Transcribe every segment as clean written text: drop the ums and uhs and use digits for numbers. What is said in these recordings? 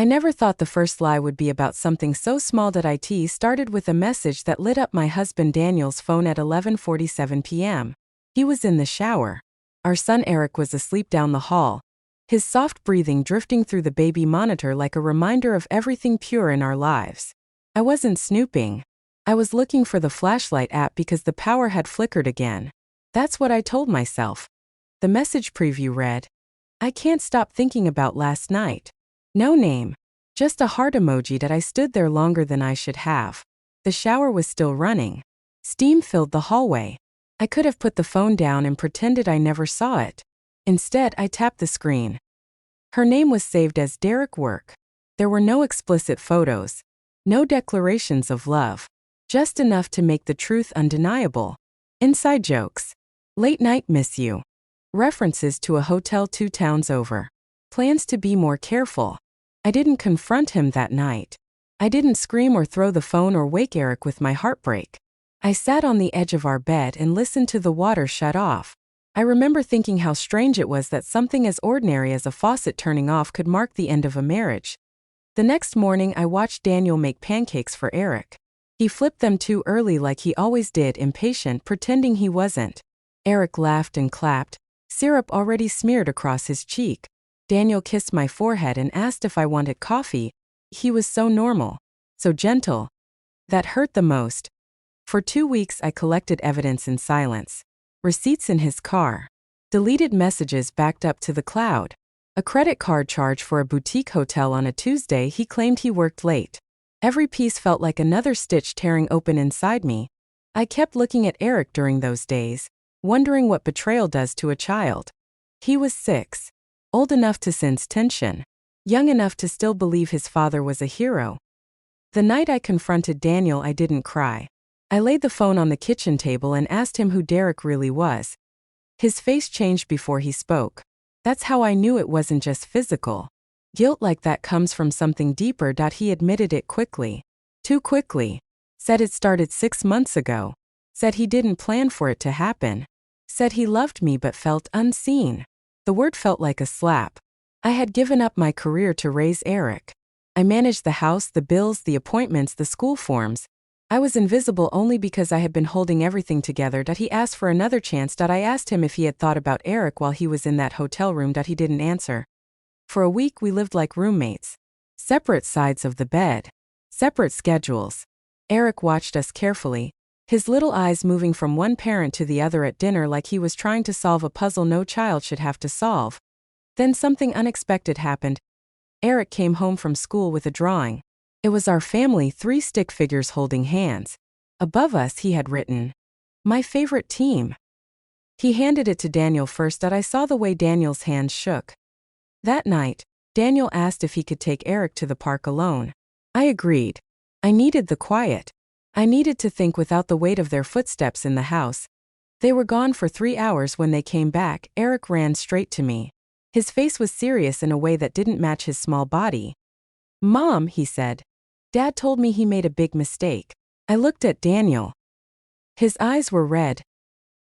I never thought the first lie would be about something so small. It started with a message that lit up my husband Daniel's phone at 11:47 p.m. He was in the shower. Our son Eric was asleep down the hall, his soft breathing drifting through the baby monitor like a reminder of everything pure in our lives. I wasn't snooping. I was looking for the flashlight app because the power had flickered again. That's what I told myself. The message preview read, "I can't stop thinking about last night." No name. Just a heart emoji. That I stood there longer than I should have. The shower was still running. Steam filled the hallway. I could have put the phone down and pretended I never saw it. Instead, I tapped the screen. Her name was saved as Derek Work. There were no explicit photos. No declarations of love. Just enough to make the truth undeniable. Inside jokes. Late night miss you. References to a hotel 2 towns over. Plans to be more careful. I didn't confront him that night. I didn't scream or throw the phone or wake Eric with my heartbreak. I sat on the edge of our bed and listened to the water shut off. I remember thinking how strange it was that something as ordinary as a faucet turning off could mark the end of a marriage. The next morning I watched Daniel make pancakes for Eric. He flipped them too early like he always did, impatient, pretending he wasn't. Eric laughed and clapped, syrup already smeared across his cheek. Daniel kissed my forehead and asked if I wanted coffee. He was so normal, so gentle. That hurt the most. For 2 weeks I collected evidence in silence. Receipts in his car. Deleted messages backed up to the cloud. A credit card charge for a boutique hotel on a Tuesday. He claimed he worked late. Every piece felt like another stitch tearing open inside me. I kept looking at Eric during those days, wondering what betrayal does to a child. He was 6. Old enough to sense tension. Young enough to still believe his father was a hero. The night I confronted Daniel, I didn't cry. I laid the phone on the kitchen table and asked him who Derek really was. His face changed before he spoke. That's how I knew it wasn't just physical. Guilt like that comes from something deeper. He admitted it quickly. Too quickly. Said it started 6 months ago. Said he didn't plan for it to happen. Said he loved me but felt unseen. The word felt like a slap. I had given up my career to raise Eric. I managed the house, the bills, the appointments, the school forms. I was invisible only because I had been holding everything together. He asked for another chance. I asked him if he had thought about Eric while he was in that hotel room. He didn't answer. For a week we lived like roommates. Separate sides of the bed. Separate schedules. Eric watched us carefully, his little eyes moving from one parent to the other at dinner like he was trying to solve a puzzle no child should have to solve. Then something unexpected happened. Eric came home from school with a drawing. It was our family, 3 stick figures holding hands. Above us he had written, "My favorite team." He handed it to Daniel first. I saw the way Daniel's hands shook. That night, Daniel asked if he could take Eric to the park alone. I agreed. I needed the quiet. I needed to think without the weight of their footsteps in the house. They were gone for 3 hours. When they came back, Eric ran straight to me. His face was serious in a way that didn't match his small body. "Mom," he said, "Dad told me he made a big mistake." I looked at Daniel. His eyes were red.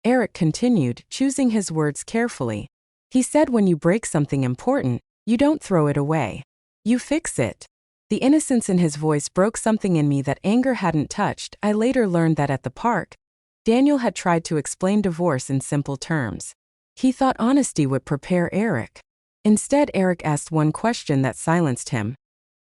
Eric continued, choosing his words carefully. "He said when you break something important, you don't throw it away. You fix it." The innocence in his voice broke something in me that anger hadn't touched. I later learned that at the park, Daniel had tried to explain divorce in simple terms. He thought honesty would prepare Eric. Instead, Eric asked one question that silenced him.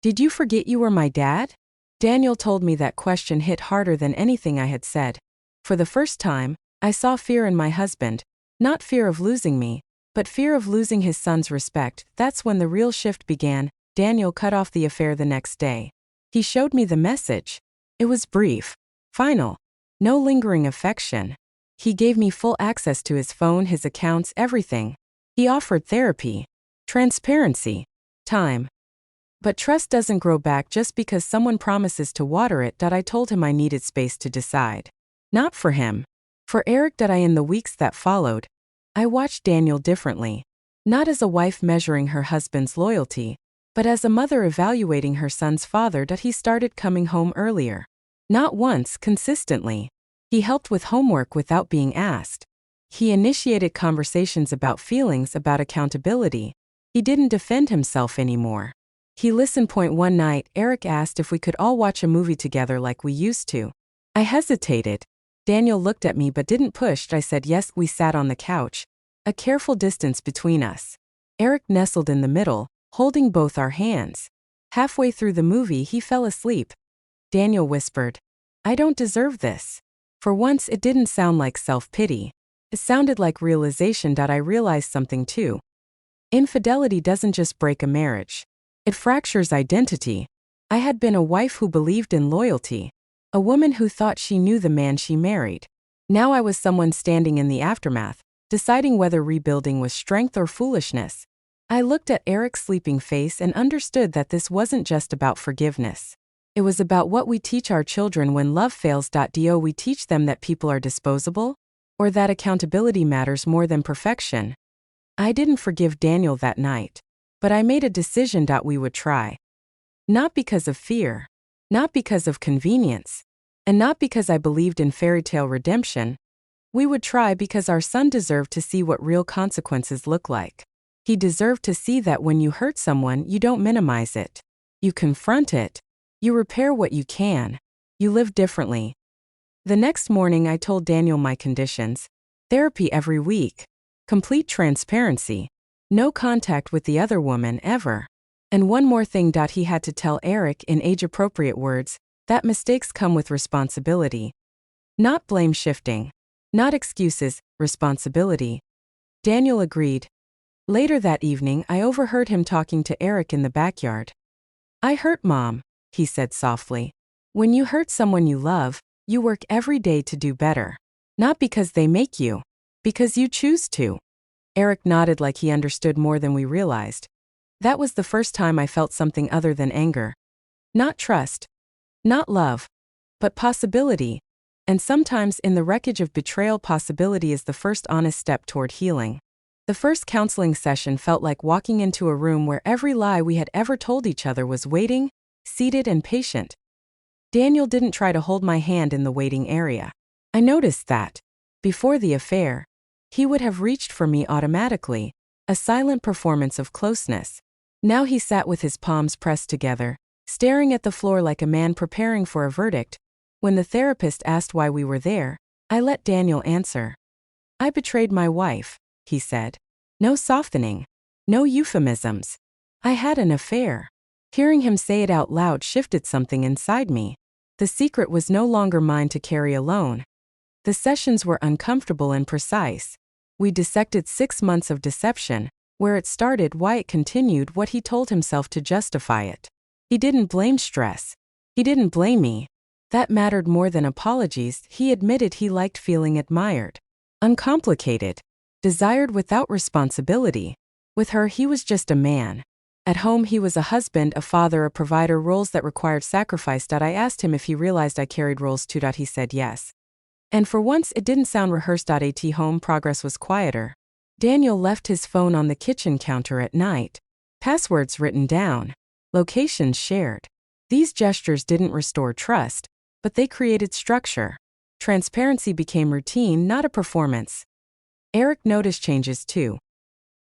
"Did you forget you were my dad?" Daniel told me that question hit harder than anything I had said. For the first time, I saw fear in my husband. Not fear of losing me, but fear of losing his son's respect. That's when the real shift began. Daniel cut off the affair the next day. He showed me the message. It was brief. Final. No lingering affection. He gave me full access to his phone, his accounts, everything. He offered therapy, transparency, time. But trust doesn't grow back just because someone promises to water it. I told him I needed space to decide. Not for him. For Eric. In the weeks that followed, I watched Daniel differently. Not as a wife measuring her husband's loyalty, but as a mother evaluating her son's father. He started coming home earlier. Not once, consistently. He helped with homework without being asked. He initiated conversations about feelings, about accountability. He didn't defend himself anymore. He listened. One night, Erick asked if we could all watch a movie together like we used to. I hesitated. Daniel looked at me but didn't push. I said yes. We sat on the couch, a careful distance between us. Erick nestled in the middle, holding both our hands. Halfway through the movie, he fell asleep. Daniel whispered, "I don't deserve this." For once, it didn't sound like self-pity. It sounded like realization. I realized something too. Infidelity doesn't just break a marriage. It fractures identity. I had been a wife who believed in loyalty, a woman who thought she knew the man she married. Now I was someone standing in the aftermath, deciding whether rebuilding was strength or foolishness. I looked at Erick's sleeping face and understood that this wasn't just about forgiveness. It was about what we teach our children when love fails. Do we teach them that people are disposable? Or that accountability matters more than perfection? I didn't forgive Daniel that night, but I made a decision. We would try. Not because of fear, not because of convenience, and not because I believed in fairy tale redemption. We would try because our son deserved to see what real consequences look like. He deserved to see that when you hurt someone, you don't minimize it. You confront it. You repair what you can. You live differently. The next morning, I told Daniel my conditions: therapy every week, complete transparency, no contact with the other woman ever. And one more thing. He had to tell Erick in age-appropriate words that mistakes come with responsibility. Not blame shifting. Not excuses, responsibility. Daniel agreed. Later that evening, I overheard him talking to Erick in the backyard. "I hurt Mom," he said softly. "When you hurt someone you love, you work every day to do better. Not because they make you, because you choose to." Erick nodded like he understood more than we realized. That was the first time I felt something other than anger. Not trust. Not love. But possibility. And sometimes in the wreckage of betrayal, possibility is the first honest step toward healing. The first counseling session felt like walking into a room where every lie we had ever told each other was waiting, seated and patient. Daniel didn't try to hold my hand in the waiting area. I noticed that. Before the affair, he would have reached for me automatically, a silent performance of closeness. Now he sat with his palms pressed together, staring at the floor like a man preparing for a verdict. When the therapist asked why we were there, I let Daniel answer. "I betrayed my wife," he said. No softening. No euphemisms. I had an affair. Hearing him say it out loud shifted something inside me. The secret was no longer mine to carry alone. The sessions were uncomfortable and precise. We dissected 6 months of deception, where it started, why it continued, what he told himself to justify it. He didn't blame stress. He didn't blame me. That mattered more than apologies. He admitted he liked feeling admired. Uncomplicated. Desired without responsibility. With her, he was just a man. At home, he was a husband, a father, a provider, roles that required sacrifice. I asked him if he realized I carried roles too. He said yes. And for once, it didn't sound rehearsed. At home, progress was quieter. Daniel left his phone on the kitchen counter at night. Passwords written down. Locations shared. These gestures didn't restore trust, but they created structure. Transparency became routine, not a performance. Erick noticed changes too.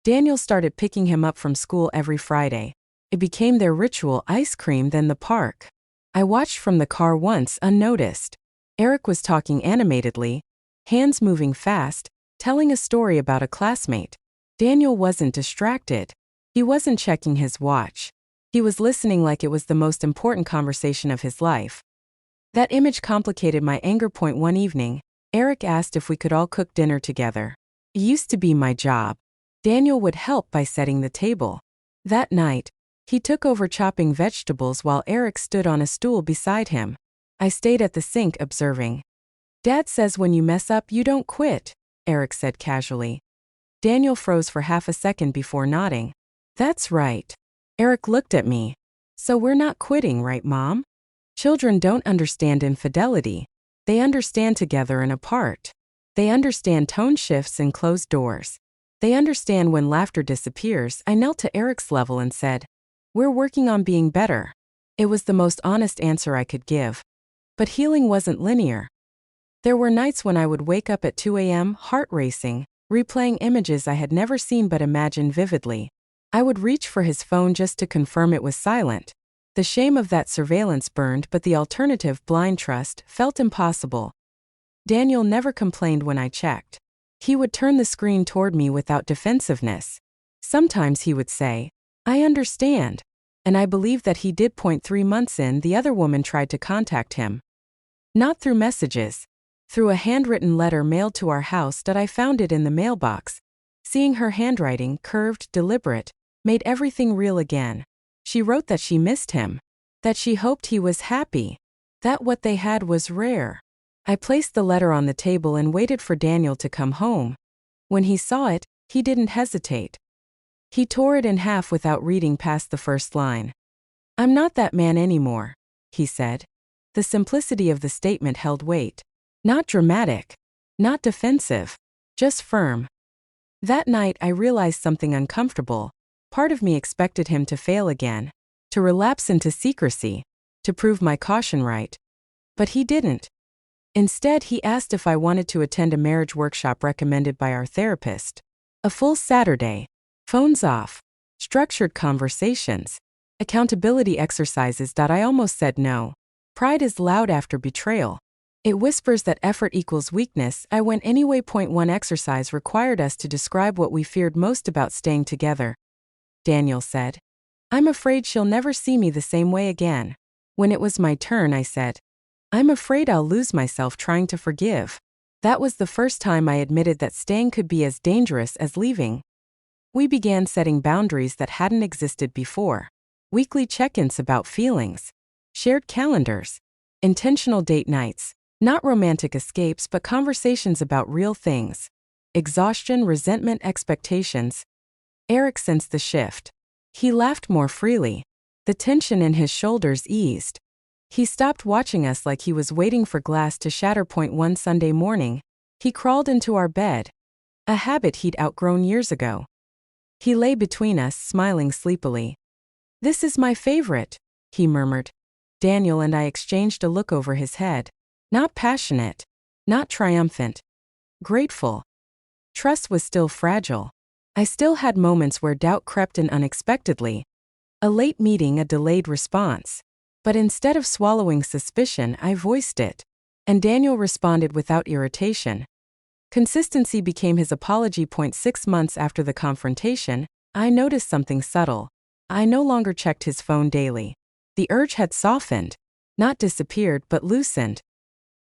Daniel started picking him up from school every Friday. It became their ritual: ice cream, then the park. I watched from the car once, unnoticed. Erick was talking animatedly, hands moving fast, telling a story about a classmate. Daniel wasn't distracted. He wasn't checking his watch. He was listening like it was the most important conversation of his life. That image complicated my anger. One evening, Erick asked if we could all cook dinner together. It used to be my job. Daniel would help by setting the table. That night, he took over chopping vegetables while Erick stood on a stool beside him. I stayed at the sink observing. "Dad says when you mess up, you don't quit," Erick said casually. Daniel froze for half a second before nodding. "That's right." Erick looked at me. "So we're not quitting, right, Mom?" Children don't understand infidelity. They understand together and apart. They understand tone shifts and closed doors. They understand when laughter disappears. I knelt to Erick's level and said, "We're working on being better." It was the most honest answer I could give. But healing wasn't linear. There were nights when I would wake up at 2 a.m., heart racing, replaying images I had never seen but imagined vividly. I would reach for his phone just to confirm it was silent. The shame of that surveillance burned, but the alternative, blind trust, felt impossible. Daniel never complained when I checked. He would turn the screen toward me without defensiveness. Sometimes he would say, "I understand." And I believed that he did. 3 months in, the other woman tried to contact him. Not through messages. Through a handwritten letter mailed to our house that I found it in the mailbox. Seeing her handwriting, curved, deliberate, made everything real again. She wrote that she missed him. That she hoped he was happy. That what they had was rare. I placed the letter on the table and waited for Daniel to come home. When he saw it, he didn't hesitate. He tore it in half without reading past the first line. "I'm not that man anymore," he said. The simplicity of the statement held weight. Not dramatic. Not defensive. Just firm. That night I realized something uncomfortable. Part of me expected him to fail again. To relapse into secrecy. To prove my caution right. But he didn't. Instead, he asked if I wanted to attend a marriage workshop recommended by our therapist. A full Saturday. Phones off. Structured conversations. Accountability exercises. I almost said no. Pride is loud after betrayal. It whispers that effort equals weakness. I went anyway. 1 exercise required us to describe what we feared most about staying together. Daniel said, "I'm afraid she'll never see me the same way again." When it was my turn, I said, "I'm afraid I'll lose myself trying to forgive." That was the first time I admitted that staying could be as dangerous as leaving. We began setting boundaries that hadn't existed before. Weekly check-ins about feelings. Shared calendars. Intentional date nights. Not romantic escapes, but conversations about real things. Exhaustion, resentment, expectations. Erick sensed the shift. He laughed more freely. The tension in his shoulders eased. He stopped watching us like he was waiting for glass to shatter. 1 Sunday morning, he crawled into our bed. A habit he'd outgrown years ago. He lay between us, smiling sleepily. "This is my favorite," he murmured. Daniel and I exchanged a look over his head. Not passionate. Not triumphant. Grateful. Trust was still fragile. I still had moments where doubt crept in unexpectedly. A late meeting, a delayed response. But instead of swallowing suspicion, I voiced it. And Daniel responded without irritation. Consistency became his apology. 6 months after the confrontation, I noticed something subtle. I no longer checked his phone daily. The urge had softened. Not disappeared, but loosened.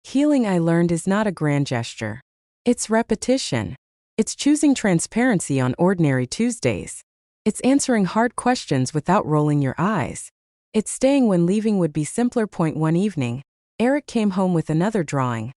Healing, I learned, is not a grand gesture. It's repetition. It's choosing transparency on ordinary Tuesdays. It's answering hard questions without rolling your eyes. It's staying when leaving would be simpler. 1 evening, Erick came home with another drawing.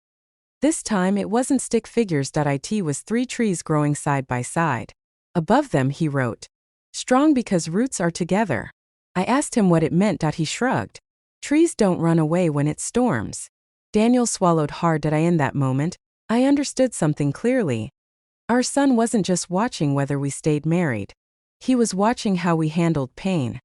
This time it wasn't stick figures. It was 3 trees growing side by side. Above them he wrote, "Strong because roots are together." I asked him what it meant. He shrugged. "Trees don't run away when it storms." Daniel swallowed hard. In that moment, I understood something clearly. Our son wasn't just watching whether we stayed married. He was watching how we handled pain.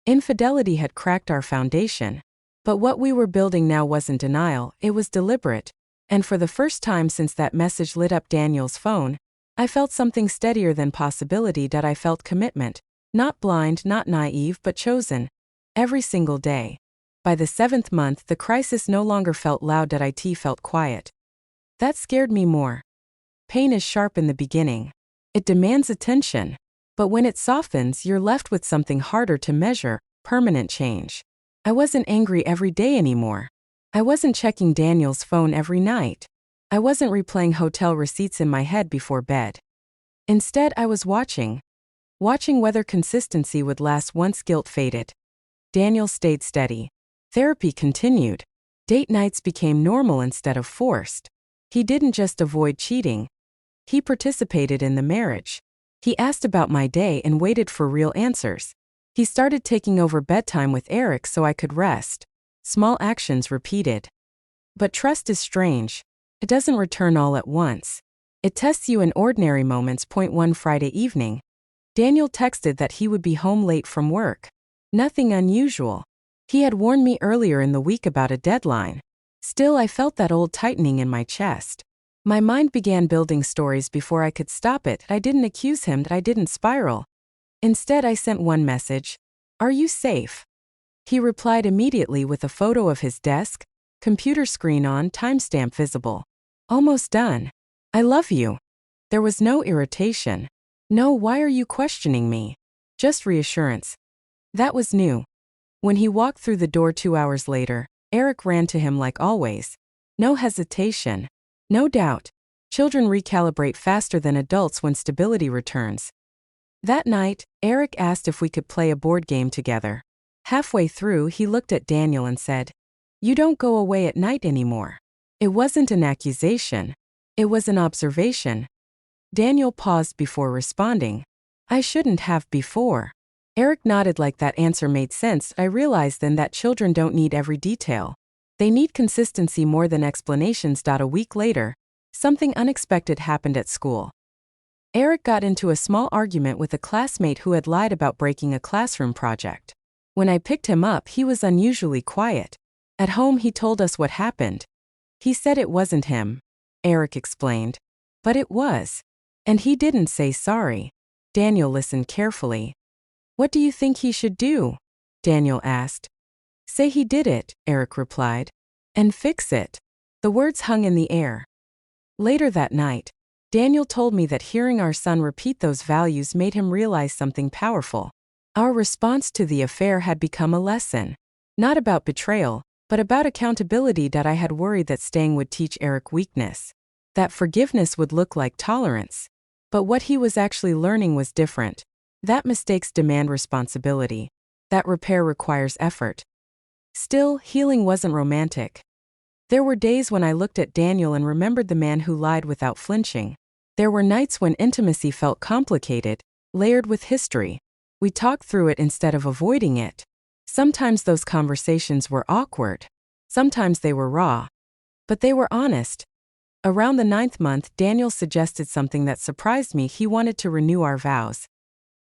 Infidelity had cracked our foundation. But what we were building now wasn't denial, it was deliberate. And for the first time since that message lit up Daniel's phone, I felt something steadier than possibility. I felt commitment. Not blind, not naive, but chosen. Every single day. By the 7th month, the crisis no longer felt loud. It felt quiet. That scared me more. Pain is sharp in the beginning. It demands attention. But when it softens, you're left with something harder to measure, permanent change. I wasn't angry every day anymore. I wasn't checking Daniel's phone every night. I wasn't replaying hotel receipts in my head before bed. Instead, I was watching. Watching whether consistency would last once guilt faded. Daniel stayed steady. Therapy continued. Date nights became normal instead of forced. He didn't just avoid cheating. He participated in the marriage. He asked about my day and waited for real answers. He started taking over bedtime with Erick so I could rest. Small actions repeated. But trust is strange. It doesn't return all at once. It tests you in ordinary moments. 1 Friday evening, Daniel texted that he would be home late from work. Nothing unusual. He had warned me earlier in the week about a deadline. Still, I felt that old tightening in my chest. My mind began building stories before I could stop it. I didn't accuse him. I didn't spiral. Instead, I sent one message: "Are you safe?" He replied immediately with a photo of his desk, computer screen on, timestamp visible. "Almost done. I love you." There was no irritation. No "why are you questioning me?" Just reassurance. That was new. When he walked through the door 2 hours later, Erick ran to him like always. No hesitation. No doubt. Children recalibrate faster than adults when stability returns. That night, Erick asked if we could play a board game together. Halfway through, he looked at Daniel and said, "You don't go away at night anymore." It wasn't an accusation. It was an observation. Daniel paused before responding. "I shouldn't have before." Erick nodded like that answer made sense. I realized then that children don't need every detail. They need consistency more than explanations. A week later, something unexpected happened at school. Erick got into a small argument with a classmate who had lied about breaking a classroom project. When I picked him up, he was unusually quiet. At home, he told us what happened. He said it wasn't him, Erick explained. But it was. And he didn't say sorry. Daniel listened carefully. "What do you think he should do?" Daniel asked. "Say he did it," Erick replied. "And fix it." The words hung in the air. Later that night, Daniel told me that hearing our son repeat those values made him realize something powerful. Our response to the affair had become a lesson. Not about betrayal, but about accountability. I had worried that staying would teach Erick weakness. That forgiveness would look like tolerance. But what he was actually learning was different. That mistakes demand responsibility. That repair requires effort. Still, healing wasn't romantic. There were days when I looked at Daniel and remembered the man who lied without flinching. There were nights when intimacy felt complicated, layered with history. We talked through it instead of avoiding it. Sometimes those conversations were awkward. Sometimes they were raw. But they were honest. Around the 9th month, Daniel suggested something that surprised me. He wanted to renew our vows.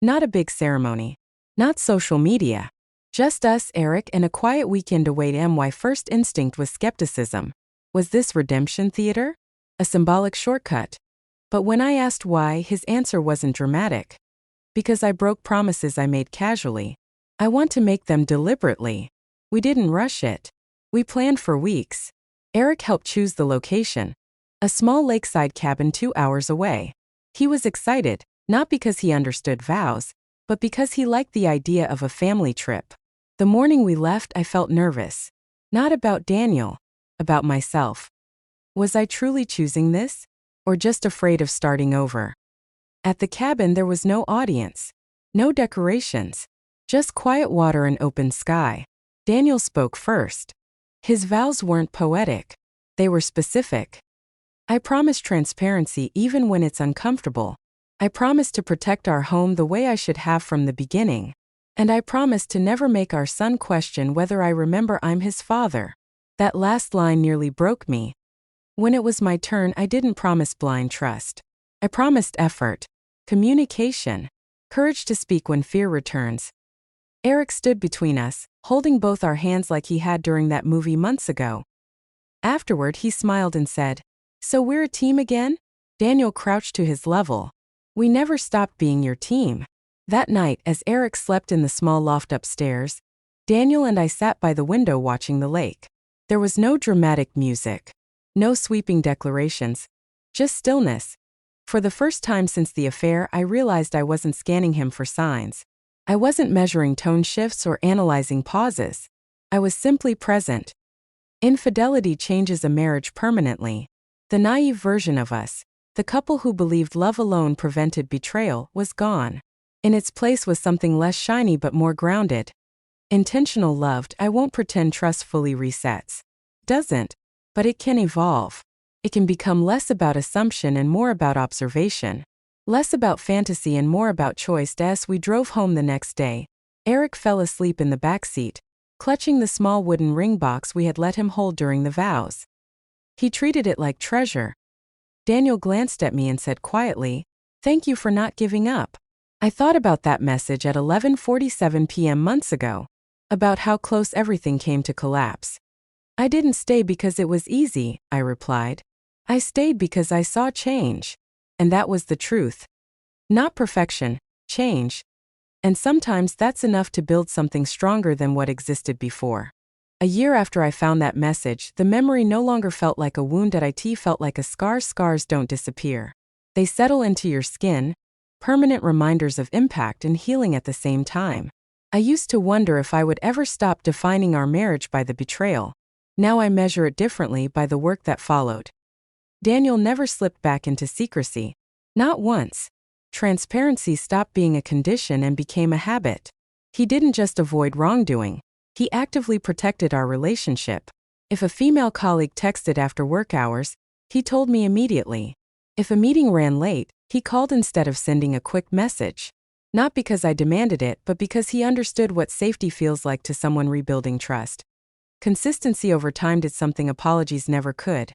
Not a big ceremony. Not social media. Just us, Erick, and a quiet weekend away. My first instinct was skepticism. Was this redemption theater? A symbolic shortcut? But when I asked why, his answer wasn't dramatic. Because I broke promises I made casually. I want to make them deliberately. We didn't rush it. We planned for weeks. Erick helped choose the location. A small lakeside cabin 2 hours away. He was excited, not because he understood vows, but because he liked the idea of a family trip. The morning we left, I felt nervous. Not about Daniel, about myself. Was I truly choosing this? Or just afraid of starting over? At the cabin, there was no audience. No decorations. Just quiet water and open sky. Daniel spoke first. His vows weren't poetic. They were specific. "I promise transparency even when it's uncomfortable. I promise to protect our home the way I should have from the beginning. And I promise to never make our son question whether I remember I'm his father." That last line nearly broke me. When it was my turn, I didn't promise blind trust. I promised effort, communication, courage to speak when fear returns. Erick stood between us, holding both our hands like he had during that movie months ago. Afterward, he smiled and said, "So we're a team again?" Daniel crouched to his level. "We never stopped being your team." That night, as Erick slept in the small loft upstairs, Daniel and I sat by the window watching the lake. There was no dramatic music. No sweeping declarations. Just stillness. For the first time since the affair, I realized I wasn't scanning him for signs. I wasn't measuring tone shifts or analyzing pauses. I was simply present. Infidelity changes a marriage permanently. The naive version of us, the couple who believed love alone prevented betrayal, was gone. In its place was something less shiny but more grounded. Intentional love. I won't pretend trust fully resets. Doesn't. But it can evolve. It can become less about assumption and more about observation. Less about fantasy and more about choice. As we drove home the next day, Erick fell asleep in the back seat, clutching the small wooden ring box we had let him hold during the vows. He treated it like treasure. Daniel glanced at me and said quietly, "Thank you for not giving up." I thought about that message at 11:47 p.m. months ago, about how close everything came to collapse. "I didn't stay because it was easy," I replied. "I stayed because I saw change." And that was the truth. Not perfection, change. And sometimes that's enough to build something stronger than what existed before. A year after I found that message, the memory no longer felt like a wound at it felt like a scar. Scars don't disappear. They settle into your skin, permanent reminders of impact and healing at the same time. I used to wonder if I would ever stop defining our marriage by the betrayal. Now I measure it differently by the work that followed. Daniel never slipped back into secrecy. Not once. Transparency stopped being a condition and became a habit. He didn't just avoid wrongdoing. He actively protected our relationship. If a female colleague texted after work hours, he told me immediately. If a meeting ran late, he called instead of sending a quick message. Not because I demanded it, but because he understood what safety feels like to someone rebuilding trust. Consistency over time did something apologies never could.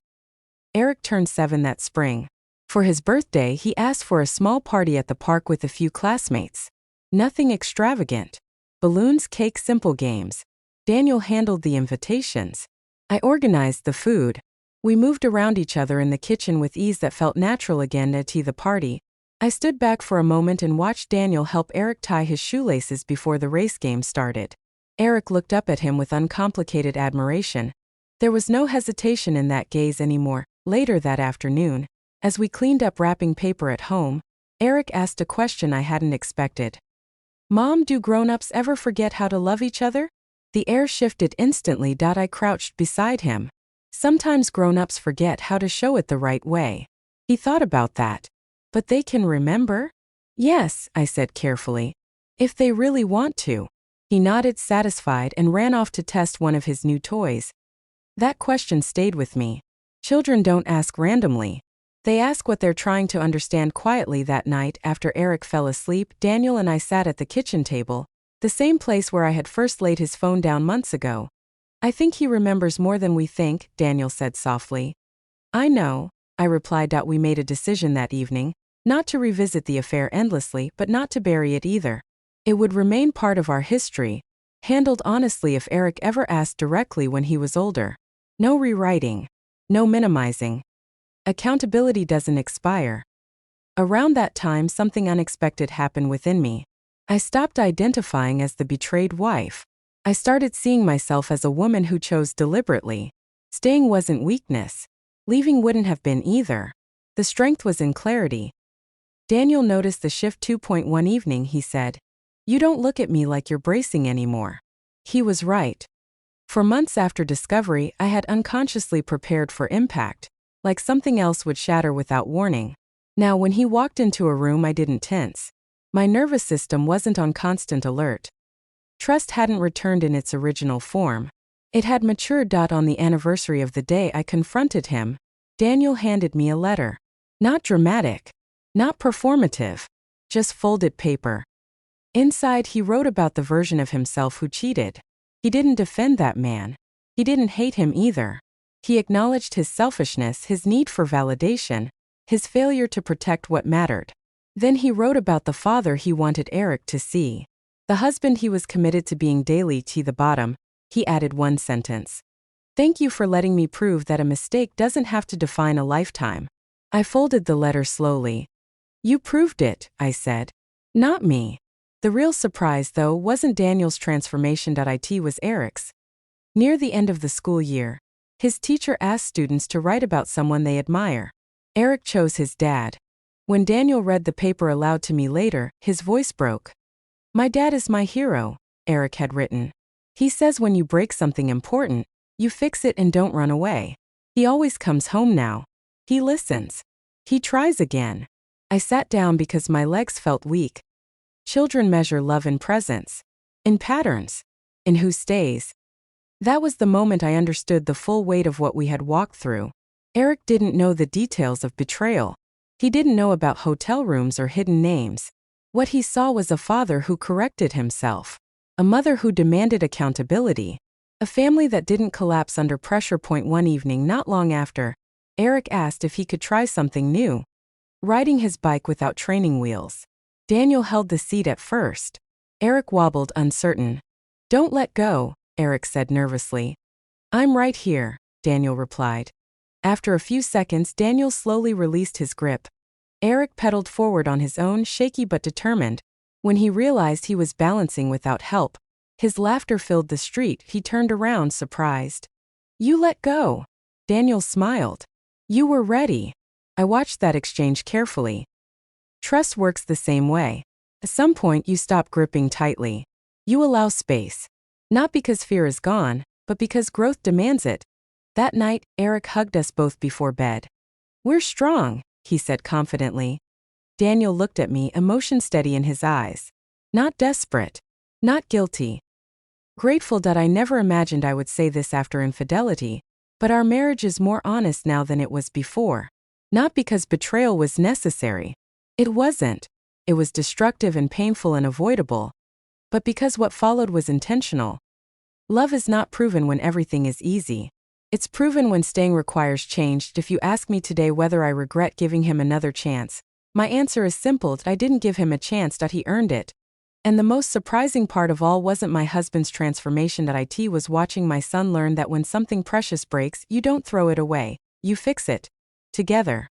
Erick turned 7 that spring. For his birthday, he asked for a small party at the park with a few classmates. Nothing extravagant. Balloons, cake, simple games. Daniel handled the invitations. I organized the food. We moved around each other in the kitchen with ease that felt natural again at the party. I stood back for a moment and watched Daniel help Erick tie his shoelaces before the race game started. Erick looked up at him with uncomplicated admiration. There was no hesitation in that gaze anymore. Later that afternoon, as we cleaned up wrapping paper at home, Erick asked a question I hadn't expected. "Mom, do grown-ups ever forget how to love each other?" The air shifted instantly. I crouched beside him. Sometimes grown-ups forget how to show it the right way. He thought about that. But they can remember? Yes, I said carefully. If they really want to. He nodded, satisfied, and ran off to test one of his new toys. That question stayed with me. Children don't ask randomly. They ask what they're trying to understand. Quietly that night, after Erick fell asleep, Daniel and I sat at the kitchen table, the same place where I had first laid his phone down months ago. "I think he remembers more than we think," Daniel said softly. "I know," I replied. We made a decision that evening, not to revisit the affair endlessly, but not to bury it either. It would remain part of our history, handled honestly if Erick ever asked directly when he was older. No rewriting. No minimizing. Accountability doesn't expire. Around that time, something unexpected happened within me. I stopped identifying as the betrayed wife. I started seeing myself as a woman who chose deliberately. Staying wasn't weakness. Leaving wouldn't have been either. The strength was in clarity. Daniel noticed the shift. 2.1 evening, he said, "You don't look at me like you're bracing anymore." He was right. For months after discovery, I had unconsciously prepared for impact, like something else would shatter without warning. Now, when he walked into a room, I didn't tense. My nervous system wasn't on constant alert. Trust hadn't returned in its original form. It had matured. On the anniversary of the day I confronted him, Daniel handed me a letter. Not dramatic. Not performative. Just folded paper. Inside, he wrote about the version of himself who cheated. He didn't defend that man. He didn't hate him either. He acknowledged his selfishness, his need for validation, his failure to protect what mattered. Then he wrote about the father he wanted Erick to see. The husband he was committed to being daily. To the bottom, he added one sentence. "Thank you for letting me prove that a mistake doesn't have to define a lifetime." I folded the letter slowly. "You proved it," I said. "Not me." The real surprise, though, wasn't Daniel's transformation. It was Erick's. Near the end of the school year, his teacher asked students to write about someone they admire. Erick chose his dad. When Daniel read the paper aloud to me later, his voice broke. "My dad is my hero," Erick had written. "He says when you break something important, you fix it and don't run away. He always comes home now. He listens. He tries again." I sat down because my legs felt weak. Children measure love in presence, in patterns, in who stays. That was the moment I understood the full weight of what we had walked through. Erick didn't know the details of betrayal. He didn't know about hotel rooms or hidden names. What he saw was a father who corrected himself, a mother who demanded accountability, a family that didn't collapse under pressure. One evening not long after, Erick asked if he could try something new, riding his bike without training wheels. Daniel held the seat at first. Erick wobbled, uncertain. "Don't let go," Erick said nervously. "I'm right here," Daniel replied. After a few seconds, Daniel slowly released his grip. Erick pedaled forward on his own, shaky but determined. When he realized he was balancing without help, his laughter filled the street. He turned around, surprised. "You let go." Daniel smiled. "You were ready." I watched that exchange carefully. Trust works the same way. At some point, you stop gripping tightly. You allow space. Not because fear is gone, but because growth demands it. That night, Erick hugged us both before bed. "We're strong," he said confidently. Daniel looked at me, emotion steady in his eyes. Not desperate. Not guilty. Grateful that I never imagined I would say this after infidelity, but our marriage is more honest now than it was before. Not because betrayal was necessary. It wasn't. It was destructive and painful and avoidable. But because what followed was intentional. Love is not proven when everything is easy. It's proven when staying requires change. If you ask me today whether I regret giving him another chance, my answer is simple: I didn't give him a chance, he earned it. And the most surprising part of all wasn't my husband's transformation, it was watching my son learn that when something precious breaks, you don't throw it away, you fix it. Together.